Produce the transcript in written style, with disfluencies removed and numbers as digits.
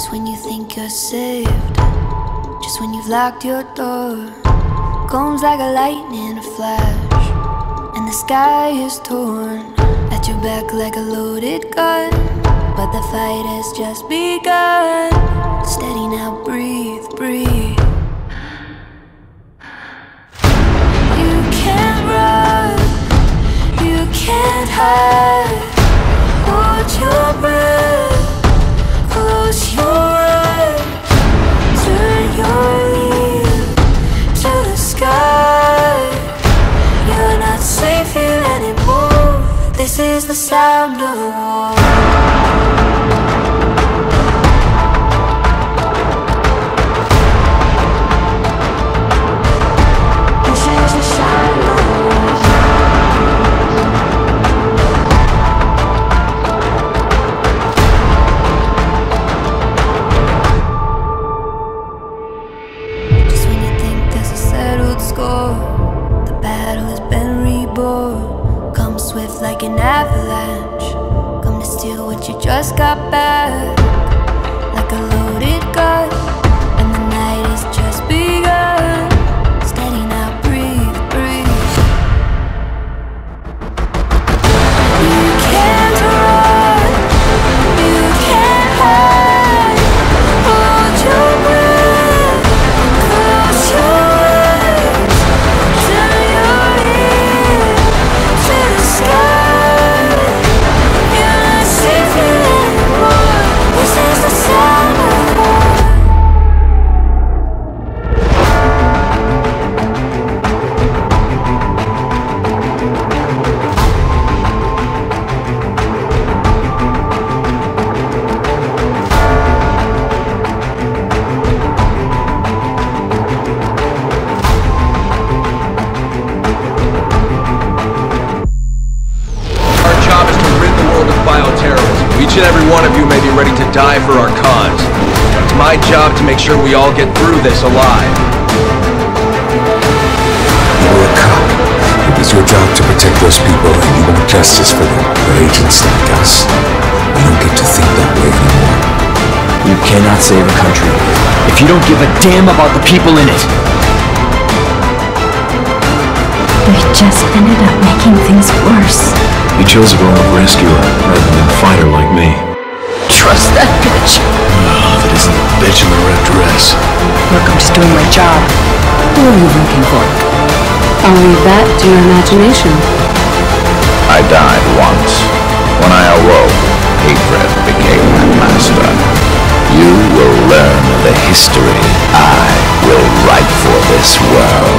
Just when you think you're saved, just when you've locked your door, comes like a lightning flash, and the sky is torn at your back like a loaded gun. But the fight has just begun. Steady now, breathe, breathe. You can't run, you can't hide. Hold your breath, close your eyes, turn your ear to the sky. You're not safe here anymore. This is the sound of war. The battle has been reborn. Come swift like an avalanche, come to steal what you just got back, like a loaded gun, and the night has just begun. Steady now, breathe, breathe. You can't run, you can't hide. Hold your breath, close your Each and every one of you may be ready to die for our cause. It's my job to make sure we all get through this alive. You were a cop. It was your job to protect those people, and you want justice for them. But agents like us, we don't get to think that way anymore. You cannot save a country if you don't give a damn about the people in it. We just ended up making things worse. You chose to go a rescuer rather than a fighter like me. Trust that bitch. Oh, that isn't a bitch in the red dress. Look, I'm just doing my job. Who are you working for? I'll leave that to your imagination. I died once. When I awoke, hatred became my master. You will learn the history I will write for this world.